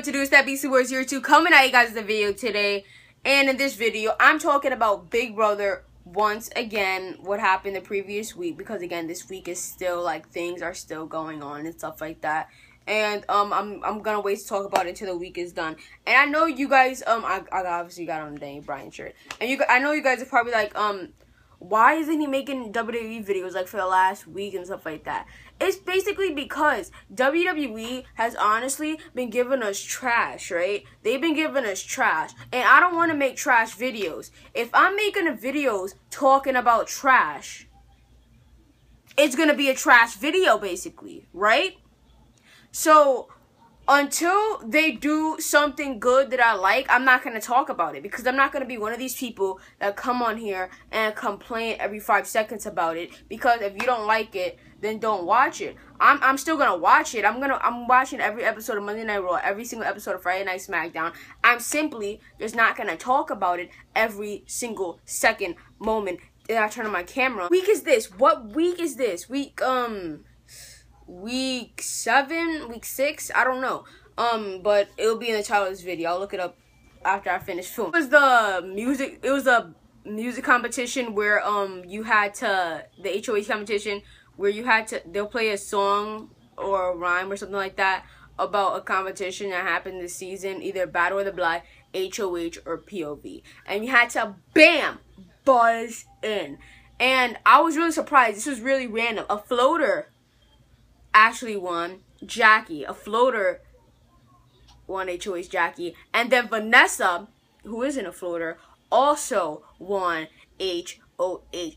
what to do. It's that BC Wars 02 coming at you guys with a video today. And in this video, I'm talking about Big Brother once again, what happened the previous week. Because again, this week is still like things are still going on and stuff like that. And I'm gonna wait to talk about it until the week is done. And I know you guys I obviously got on the Daniel Bryan shirt. And I know you guys are probably like why isn't he making WWE videos like for the last week and stuff like that? It's basically because WWE has honestly been giving us trash, right? They've been giving us trash. And I don't want to make trash videos. If I'm making videos talking about trash, it's going to be a trash video basically, right? So until they do something good that I like, I'm not going to talk about it. Because I'm not going to be one of these people that come on here and complain every 5 seconds about it. Because if you don't like it, then don't watch it. I'm still going to watch it. I'm watching every episode of Monday Night Raw, every single episode of Friday Night SmackDown. I'm simply just not going to talk about it every single second moment that I turn on my camera. Week is this? What week is this? Week 7, week 6, I don't know. But it'll be in the title of this video. I'll look it up after I finish filming. It was a music competition where you had to, the HOH competition where you had to, they'll play a song or a rhyme or something like that about a competition that happened this season, either Battle of the Black, HOH, or POV. And you had to, bam, buzz in. And I was really surprised. This was really random. A floater actually won. Jackie, a floater, won HOH Jackie. And then Vanessa, who isn't a floater, also won HOH.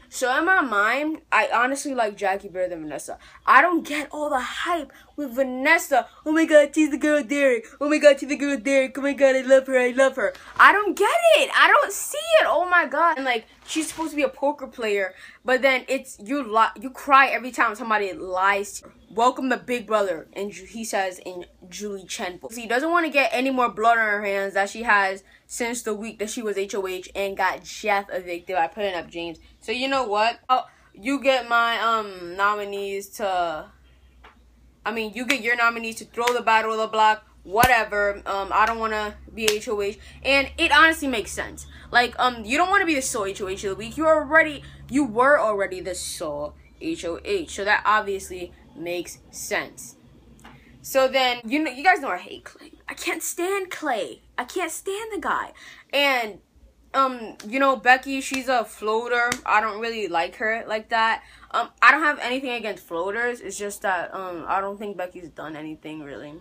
So in my mind, I honestly like Jackie better than Vanessa. I don't get all the hype with Vanessa. Oh my god, she's the girl Derek. Oh my god, she's the girl Derek. Oh my god, I love her, I love her. I don't get it. I don't see it. Oh my god. And like, she's supposed to be a poker player, but then it's, you cry every time somebody lies to you. Welcome to Big Brother, and he says in Julie Chen. He doesn't want to get any more blood on her hands that she has since the week that she was HOH and got Jeff evicted by putting up James. So you know what? You get my nominees to, you get your nominees to throw the Battle of the Block, whatever. I don't want to be HOH, and it honestly makes sense. Like, you don't want to be the sole HOH of the week. You were already the sole HOH, so that obviously makes sense. So then, you guys know I hate Clay. I can't stand Clay. I can't stand the guy. And, Becky, she's a floater. I don't really like her like that. I don't have anything against floaters. It's just that, I don't think Becky's done anything, really.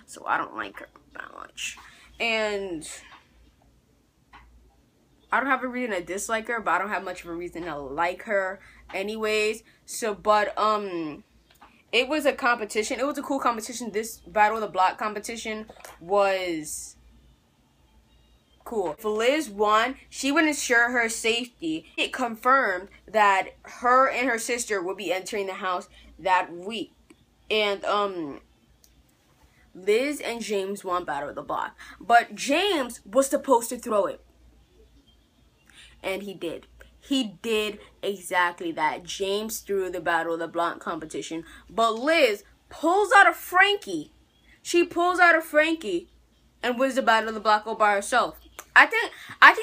So I don't like her that much. And I don't have a reason to dislike her, but I don't have much of a reason to like her anyways. So, but, it was a competition. It was a cool competition. This Battle of the Block competition was cool. If Liz won, she would ensure her safety. It confirmed that her and her sister would be entering the house that week. And, Liz and James won Battle of the Block. But James was supposed to throw it. And he did. He did exactly that. James threw the Battle of the Block competition. But Liz pulls out a Frankie. She pulls out a Frankie and wins the Battle of the Block all by herself. I think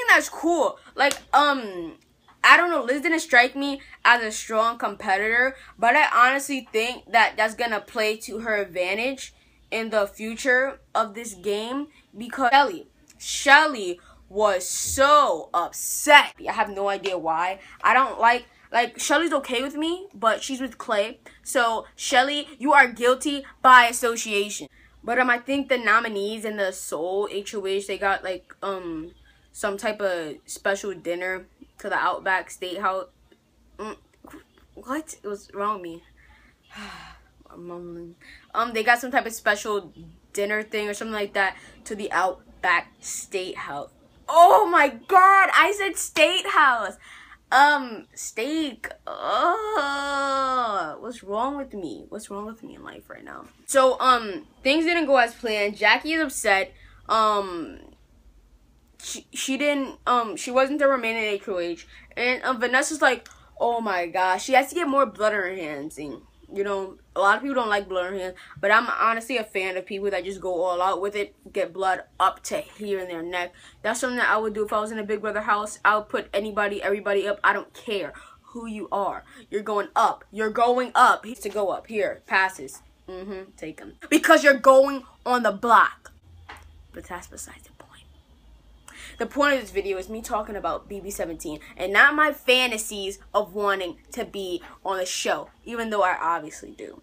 that's cool. Like, I don't know. Liz didn't strike me as a strong competitor. But I honestly think that that's going to play to her advantage in the future of this game. Because Shelly was so upset. I have no idea why. I don't like Shelly's okay with me, but she's with Clay. So Shelly, you are guilty by association. But I think the nominees and the sole HOH, they got like some type of special dinner to the Outback Steakhouse. What? It was wrong with me. I'm mumbling. They got some type of special dinner thing or something like that to the Outback Steakhouse. Oh my god, I said State House. Steak. What's wrong with me? What's wrong with me in life right now? So, things didn't go as planned. Jackie is upset. She wasn't to remain in HOH. And, Vanessa's like, oh my gosh, she has to get more blood on her hands. And You know, a lot of people don't like blood on their hands, but I'm honestly a fan of people that just go all out with it, get blood up to here in their neck. That's something that I would do if I was in a Big Brother house. I would put everybody up. I don't care who you are. You're going up. You're going up. He's to go up. Here, passes. Take him. Because you're going on the block. But that's besides the point. The point of this video is me talking about BB17 and not my fantasies of wanting to be on the show, even though I obviously do.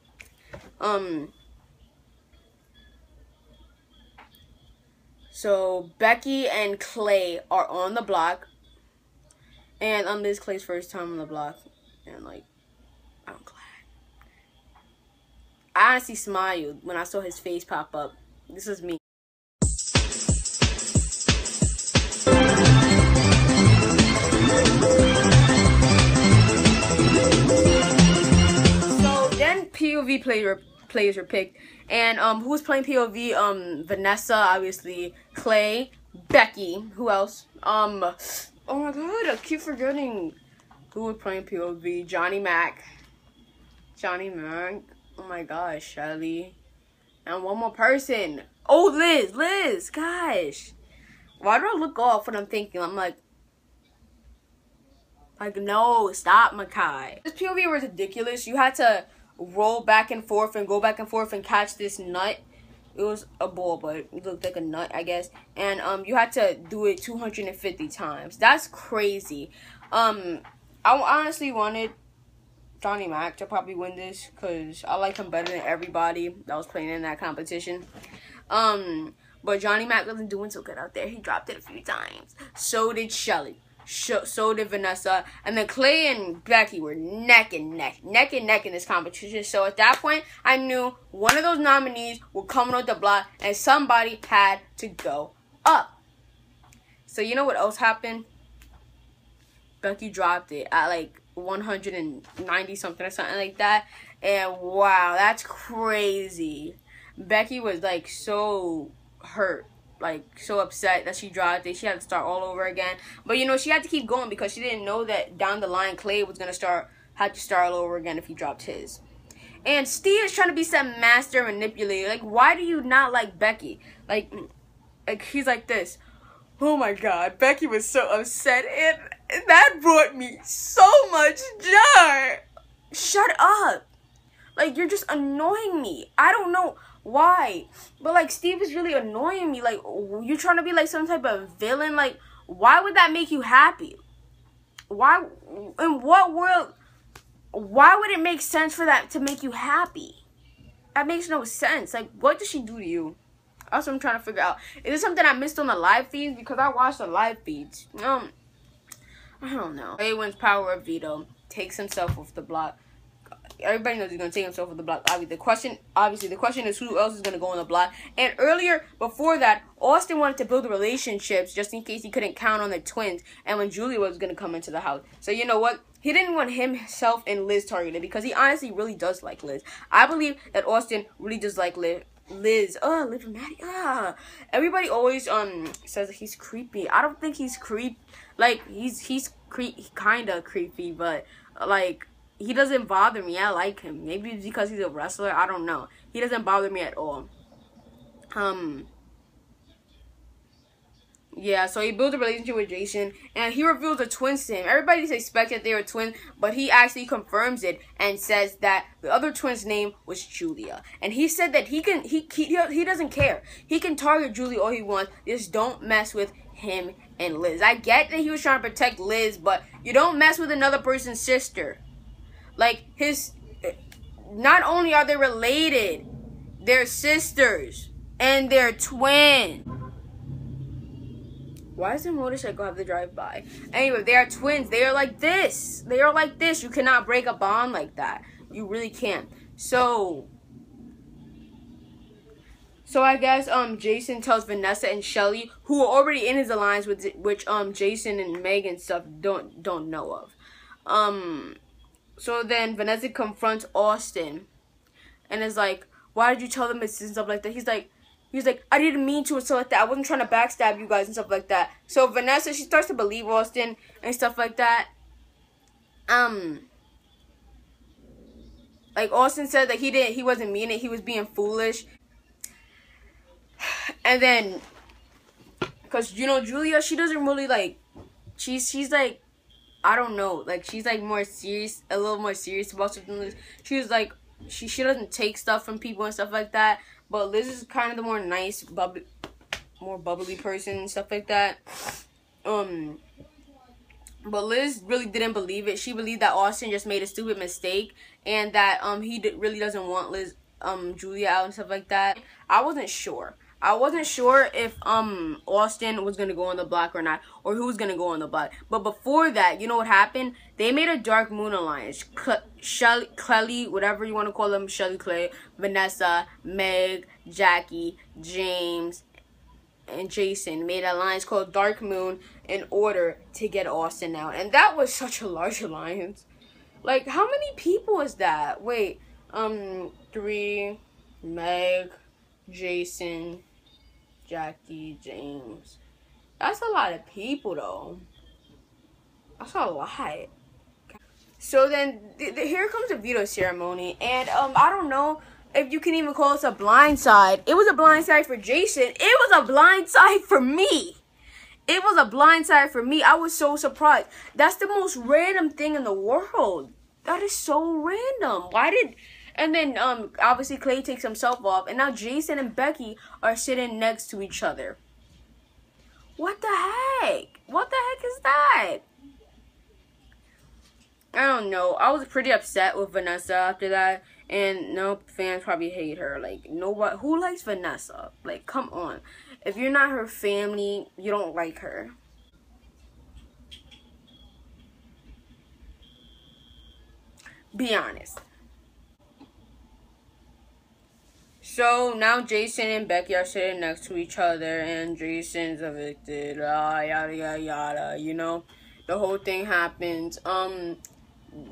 So Becky and Clay are on the block, and this is Clay's first time on the block, and like, I'm glad. I honestly smiled when I saw his face pop up. This is me. POV players were picked, and who was playing POV? Vanessa, obviously, Clay, Becky, who else? Oh my god, I keep forgetting who was playing POV. Johnny Mac, oh my gosh, Shelly, and one more person. Oh, Liz, gosh, why do I look off when I'm thinking? I'm like, no, stop, Makai. This POV was ridiculous. You had to roll back and forth and go back and forth and catch this nut. It was a ball, but it looked like a nut, I guess. And you had to do it 250 times. That's crazy. I honestly wanted Johnny Mac to probably win this because I like him better than everybody that was playing in that competition. But Johnny Mac wasn't doing so good out there. He dropped it a few times. So did Shelly. So did Vanessa, and then Clay and Becky were neck and neck in this competition. So at that point, I knew one of those nominees were coming off the block, and somebody had to go up. So you know what else happened? Becky dropped it at like 190 something or something like that, and wow, that's crazy. Becky was like so hurt. Like, so upset that she dropped it. She had to start all over again. But, you know, she had to keep going because she didn't know that down the line Clay was going to had to start all over again if he dropped his. And Steve is trying to be some master manipulator. Like, why do you not like Becky? Like he's like this. Oh, my God. Becky was so upset. And that brought me so much joy. Shut up. Like, you're just annoying me. I don't know why, but like Steve is really annoying me. Like, you're trying to be like some type of villain. Like, why would that make you happy? Why, in what world, why would it make sense for that to make you happy? That makes no sense. Like, what did she do to you? That's what I'm trying to figure out. Is it something I missed on the live feeds? Because I watched the live feeds. I don't know. Clay wins power of veto, takes himself off the block. Everybody knows he's going to take himself off the block. Obviously, the question is who else is going to go on the block. And earlier, before that, Austin wanted to build relationships just in case he couldn't count on the twins. And when Julia was going to come into the house. So, you know what? He didn't want himself and Liz targeted because he honestly really does like Liz. I believe that Austin really does like Liz. Liv and Maddie. Everybody always says that he's creepy. I don't think he's creepy. Like, he's kind of creepy, but like, he doesn't bother me. I like him. Maybe it's because he's a wrestler. I don't know. He doesn't bother me at all. Yeah, so he built a relationship with Jason, and he reveals the twins to him. Everybody expected they were twins, but he actually confirms it and says that the other twin's name was Julia. And he said that he doesn't care. He can target Julia all he wants. Just don't mess with him and Liz. I get that he was trying to protect Liz, but you don't mess with another person's sister. Like, not only are they related, they're sisters, and they're twins. Why does the motorcycle have the drive-by? Anyway, they are twins. They are like this. They are like this. You cannot break a bond like that. You really can't. So I guess Jason tells Vanessa and Shelly, who are already in his alliance with which Jason and Meg and stuff don't know of. So then Vanessa confronts Austin and is like, why did you tell them it's and stuff like that? He's like, I didn't mean to and stuff like that. I wasn't trying to backstab you guys and stuff like that. So Vanessa, she starts to believe Austin and stuff like that. Like Austin said that he wasn't mean it, he was being foolish. And then, cause you know Julia, she doesn't really like, she's like, I don't know, like she's like more serious, a little more serious about something. She was like, she doesn't take stuff from people and stuff like that. But Liz is kind of the more nice, more bubbly person and stuff like that. But Liz really didn't believe it. She believed that Austin just made a stupid mistake and that he really doesn't want Julia out and stuff like that. I wasn't sure. I wasn't sure if Austin was gonna go on the block or not, or who was gonna go on the block. But before that, you know what happened? They made a Dark Moon alliance. Kelly, whatever you want to call them, Shelly, Clay, Vanessa, Meg, Jackie, James, and Jason made an alliance called Dark Moon in order to get Austin out. And that was such a large alliance. Like, how many people is that? Wait, 3, Meg, Jason, Jackie, James. That's a lot of people, though. That's a lot. So then, here comes the veto ceremony. And, I don't know if you can even call this a blind side. It was a blind side for Jason. It was a blind side for me. It was a blind side for me. I was so surprised. That's the most random thing in the world. That is so random. And then, obviously, Clay takes himself off. And now Jason and Becky are sitting next to each other. What the heck? What the heck is that? I don't know. I was pretty upset with Vanessa after that. And no, fans probably hate her. Like, nobody. Who likes Vanessa? Like, come on. If you're not her family, you don't like her. Be honest. So now Jason and Becky are sitting next to each other, and Jason's evicted. Yada yada yada. You know, the whole thing happens.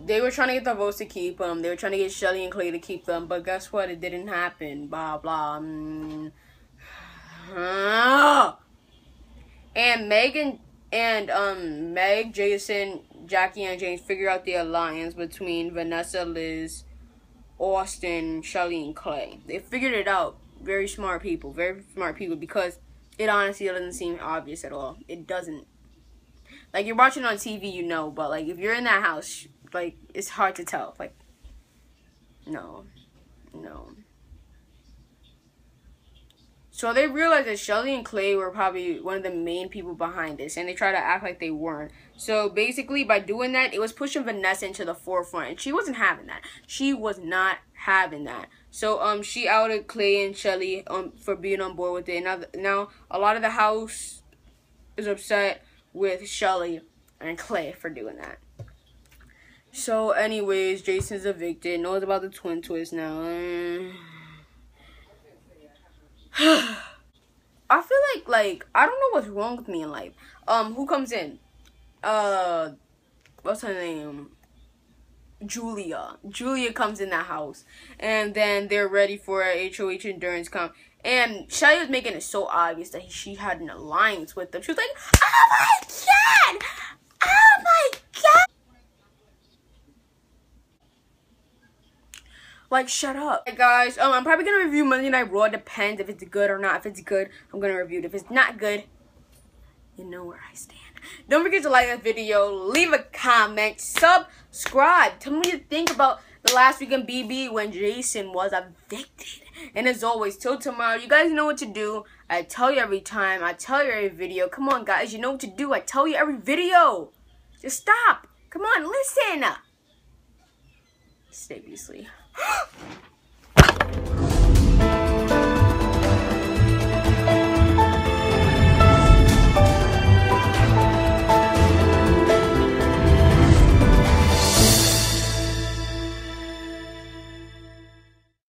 They were trying to get the votes to keep them. They were trying to get Shelly and Clay to keep them, but guess what? It didn't happen. Blah blah. And Meg, Jason, Jackie, and James figure out the alliance between Vanessa, Liz, Austin, Shelly, and Clay. They figured it out. Very smart people, because it honestly doesn't seem obvious at all. It doesn't. Like, you're watching on TV, you know, but like if you're in that house, like, it's hard to tell. Like, no. So they realized that Shelly and Clay were probably one of the main people behind this, and they tried to act like they weren't. So basically, by doing that, it was pushing Vanessa into the forefront, and she wasn't having that. She was not having that. So she outed Clay and Shelly for being on board with it. Now a lot of the house is upset with Shelly and Clay for doing that. So anyways, Jason's evicted. Knows about the twin twist now. I feel like I don't know what's wrong with me in life. Who comes in? What's her name? Julia. Julia comes in the house, and then they're ready for a HOH endurance comp. And Shelly was making it so obvious that she had an alliance with them. She was like, "Oh my god! Oh my god!" Like, shut up. Hey guys, I'm probably gonna review Monday Night Raw. Depends if it's good or not. If it's good, I'm gonna review it. If it's not good, you know where I stand. Don't forget to like this video, leave a comment, subscribe. Tell me what you think about the last week in BB when Jason was evicted. And as always, till tomorrow, you guys know what to do. I tell you every time. I tell you every video. Come on, guys, you know what to do. I tell you every video. Just stop. Come on, listen. Stay beastly.